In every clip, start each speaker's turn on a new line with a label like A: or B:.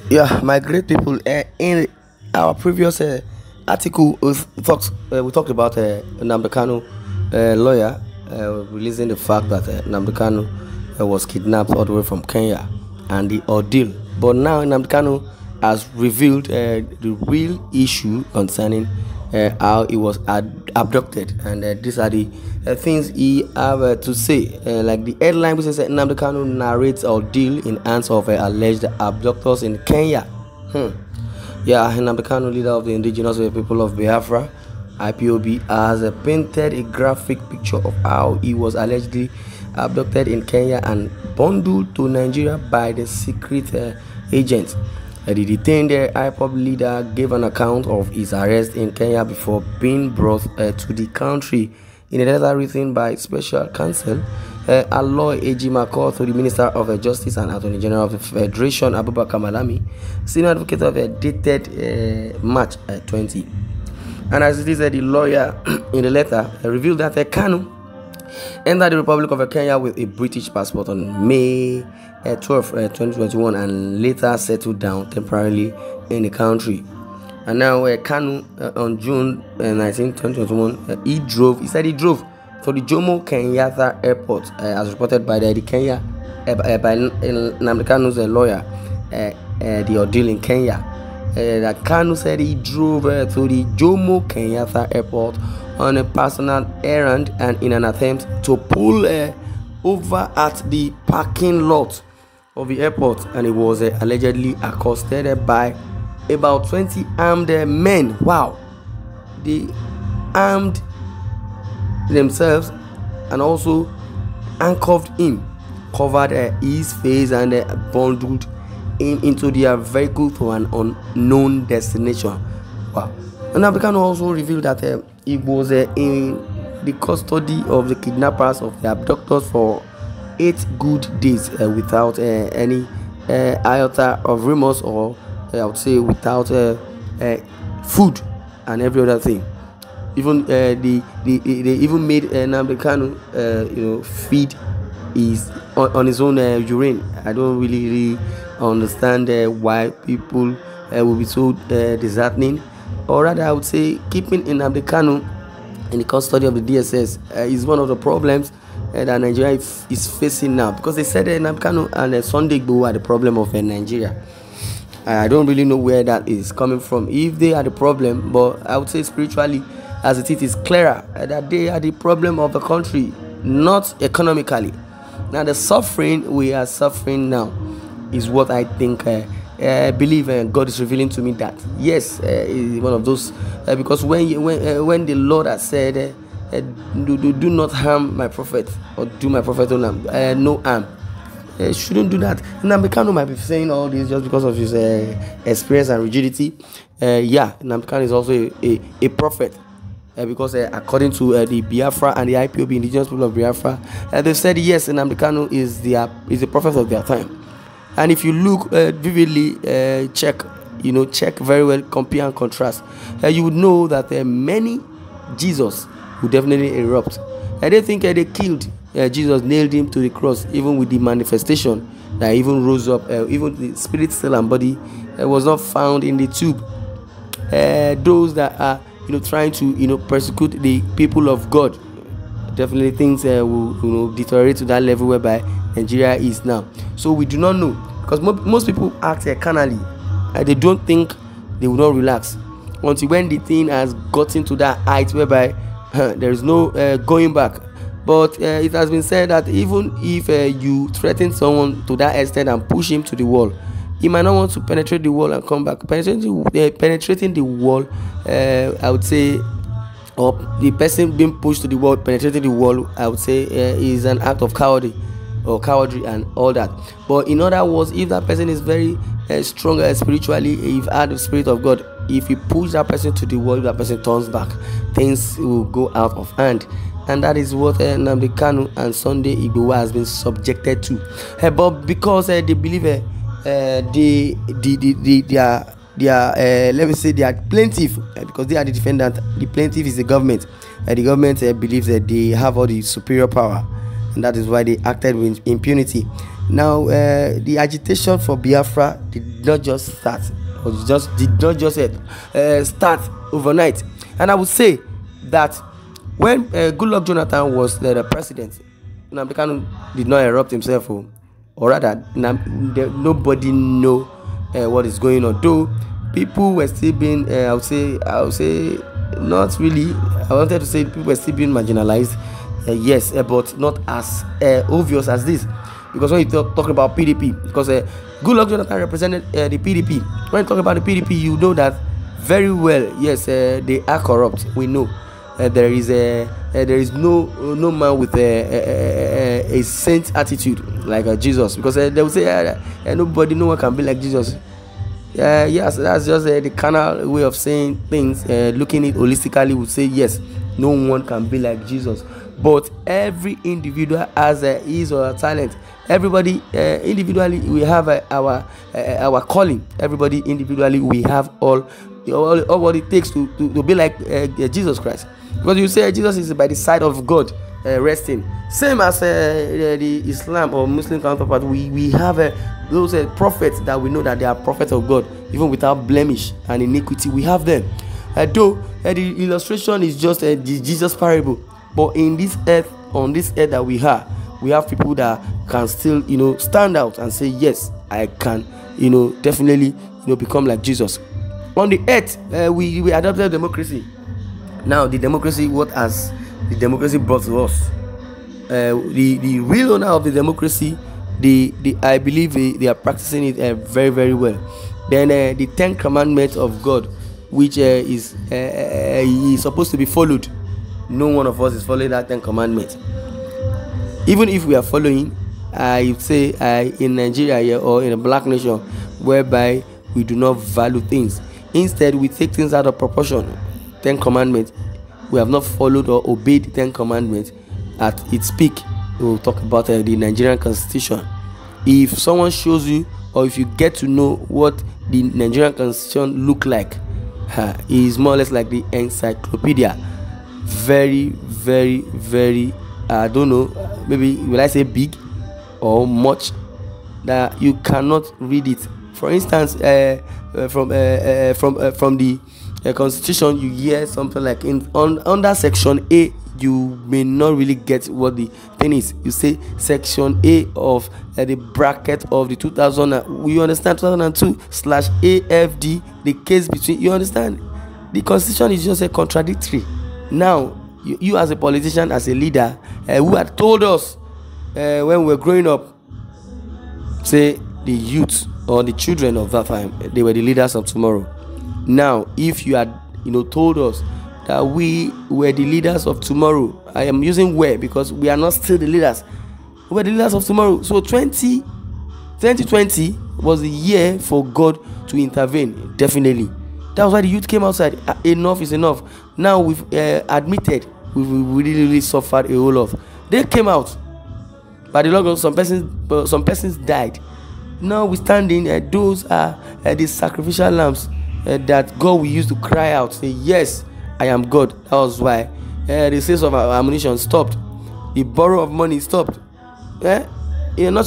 A: Yeah, my great people. In our previous article, we talked about nnamdi Kanu lawyer releasing the fact that nnamdi Kanu was kidnapped all the way from Kenya and the ordeal. But now nnamdi Kanu has revealed the real issue concerning how he was abducted, and these are the things he have to say. Like the headline, which says nnamdi Kanu narrates ordeal in hands of alleged abductors in Kenya. Yeah, nnamdi Kanu, leader of the indigenous people of Biafra, IPOB, has painted a graphic picture of how he was allegedly abducted in Kenya and bundled to Nigeria by the secret agents. The detained IPOB leader gave an account of his arrest in Kenya before being brought to the country. In a letter written by Special Counsel Aloy Ejimako to the Minister of Justice and Attorney General of the Federation, Abubakar Malami, senior advocate of dated March 20. And as it is, the lawyer in the letter revealed that Kanu entered the Republic of Kenya with a British passport on May 12, 2021, and later settled down temporarily in the country. And now Kanu on June 19, 2021, he drove to the Jomo Kenyatta Airport, as reported by the Kenya by nnamdi Kanu's lawyer, the ordeal in Kenya. That Kanu said he drove to the Jomo Kenyatta Airport on a personal errand and in an attempt to pull over at the parking lot of the airport, and he was allegedly accosted by about 20 armed men. Wow, they armed themselves and also handcuffed him, covered his face, and bundled him into their vehicle to an unknown destination. Wow. And nnamdi Kanu also revealed that he was in the custody of the kidnappers, of the abductors, for 8 good days without any iota of remorse, or I would say without food and every other thing. Even they even made nnamdi Kanu feed his on his own urine. I don't really understand why people will be so disheartening, or rather I would say keeping nnamdi Kanu in the custody of the DSS is one of the problems that Nigeria is facing now, because they said nnamdi Kanu and Sunday Igboho are the problem of Nigeria. I don't really know where that is coming from, if they are the problem, but I would say spiritually, as it is clearer that they are the problem of the country, not economically. Now the suffering we are suffering now is what I think I believe God is revealing to me, that yes, is one of those because when the Lord has said do not harm my prophet, or do my prophet no harm, shouldn't do that. nnamdi Kanu might be saying all this just because of his experience and rigidity. Yeah, nnamdi Kanu is also a prophet, because according to the Biafra and the IPOB, indigenous people of Biafra, they said yes, nnamdi Kanu is the prophet of their time. And if you look vividly, check very well, compare and contrast, you would know that many Jesus would definitely erupt. I don't think they killed Jesus, nailed him to the cross, even with the manifestation that even rose up, even the spirit, soul, and body was not found in the tube. Those that are trying to persecute the people of God, definitely things will deteriorate to that level whereby Nigeria is now. So we do not know, because most people act carnally. They don't think they will not relax until when the thing has gotten to that height whereby there is no going back. But it has been said that even if you threaten someone to that extent and push him to the wall, he might not want to penetrate the wall and come back. Penetrating the wall, I would say, or the person being pushed to the wall, penetrating the wall, I would say, is an act of cowardry and all that. But in other words, if that person is very strong spiritually, if had the spirit of God, if you push that person to the wall, if that person turns back, things will go out of hand. And that is what nnamdi Kanu and Sunday Igboho has been subjected to. But because they believe they are let me say they are plaintiff, because they are the defendant. The plaintiff is the government. The government believes that they have all the superior power, and that is why they acted with impunity. Now, the agitation for Biafra did not just start, or did not just start overnight. And I would say that when Goodluck Jonathan was the president, nnamdi Kanu did not erupt himself, or rather, nobody know what is going on. Though people were still being, I would say, not really. I wanted to say people were still being marginalized, yes, but not as obvious as this. Because when you talk about PDP, because Goodluck Jonathan represented the PDP. When you talk about the PDP, you know that very well. Yes, they are corrupt. We know there is no man with a saint attitude like Jesus. Because they will say no one can be like Jesus. Yes, that's just the carnal way of saying things. Looking at it holistically, would say yes, no one can be like Jesus. But every individual has his or her talent. Everybody individually we have our calling. Everybody individually we have all what it takes to be like Jesus Christ. Because you say Jesus is by the side of God resting. Same as the Islam or Muslim counterpart. We have those prophets that we know that they are prophets of God, even without blemish and iniquity. We have them. Though the illustration is just the Jesus parable. But in this earth, on this earth that we have people that can still, stand out and say, yes, I can, definitely, become like Jesus. On the earth, we adopted democracy. Now, the democracy, what has the democracy brought to us? The real owner of the democracy, I believe they are practicing it very, very well. Then the 10 commandments of God, which is supposed to be followed. No one of us is following that 10 commandments. Even if we are following, I say in Nigeria here, or in a black nation, whereby we do not value things. Instead, we take things out of proportion. 10 commandments, we have not followed or obeyed the 10 commandments at its peak. We will talk about the Nigerian constitution. If someone shows you, or if you get to know what the Nigerian constitution look like, it is more or less like the encyclopedia. Very, very, very, I don't know, maybe will I say big or much, that you cannot read it. For instance, from the constitution, you hear something like under section A, you may not really get what the thing is. You say section A of the bracket of the 2000, you understand, 2002/AFD, the case between, you understand. The constitution is just a contradictory. Now, you as a politician, as a leader, who had told us when we were growing up, say the youth or the children of that time, they were the leaders of tomorrow. Now, if you had told us that we were the leaders of tomorrow, I am using "were" because we are not still the leaders. We were the leaders of tomorrow. So 2020 was the year for God to intervene. Definitely. That was why the youth came outside. Enough is enough. Now we've admitted we really suffered a whole lot. They came out. By the Lord, some persons died. Now we standing. Those are the sacrificial lambs that God will use to cry out, say, yes, I am God. That was why the sales of ammunition stopped. The borrow of money stopped. Though in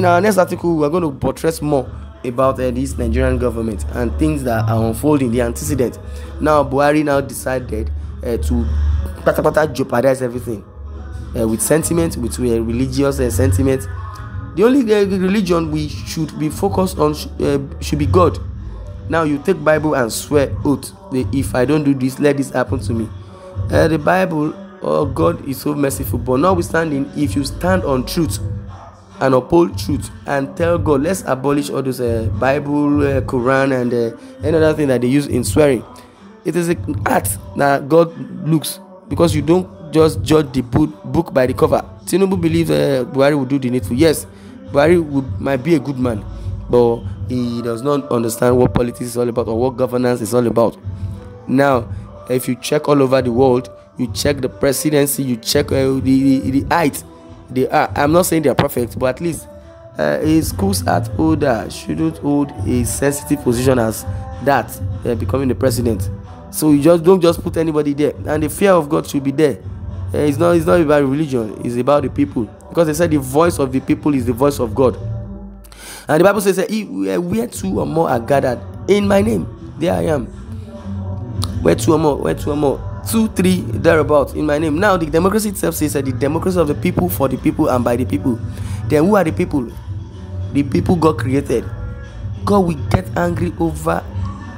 A: our next article we are going to buttress more about this Nigerian government and things that are unfolding, the antecedent. Now Buhari now decided to jeopardize everything with sentiment, with religious sentiment. The only religion we should be focused on should be God. Now you take Bible and swear oath, if I don't do this, let this happen to me. The Bible, God is so merciful, but notwithstanding, if you stand on truth and uphold truth and tell God, let's abolish all those Bible, Quran, and any other thing that they use in swearing. It is an act that God looks, because you don't just judge the book by the cover. Tinubu believes Buhari will do the needful. Yes, Buhari might be a good man, but he does not understand what politics is all about or what governance is all about. Now, if you check all over the world, you check the presidency, you check the height. I'm not saying they are perfect, but at least a school's at holder shouldn't hold a sensitive position as that, becoming the president. So you don't just put anybody there, and the fear of God should be there. It's not about religion, it's about the people, because they said the voice of the people is the voice of God. And the Bible says that where two or more are gathered in my name, there I am. Where two or more, 2, 3 thereabouts in my name. Now the democracy itself says that the democracy of the people, for the people, and by the people. Then who are the people? The people God created. God will get angry over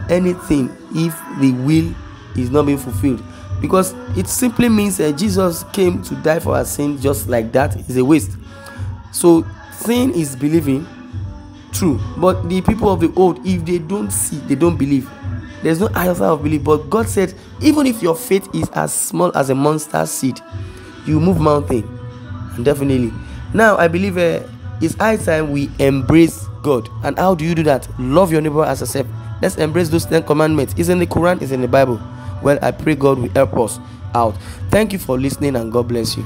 A: anything if the will is not being fulfilled, because it simply means that Jesus came to die for our sin. Just like that is a waste. So sin is believing, true, but the people of the old, if they don't see, they don't believe. There's no iota of belief. But God said, even if your faith is as small as a mustard seed, you move mountain. And definitely, now I believe it's high time we embrace God. And how do you do that? Love your neighbor as yourself. Let's embrace those 10 commandments. It's in the Quran, it's in the Bible. Well, I pray God will help us out. Thank you for listening, and God bless you.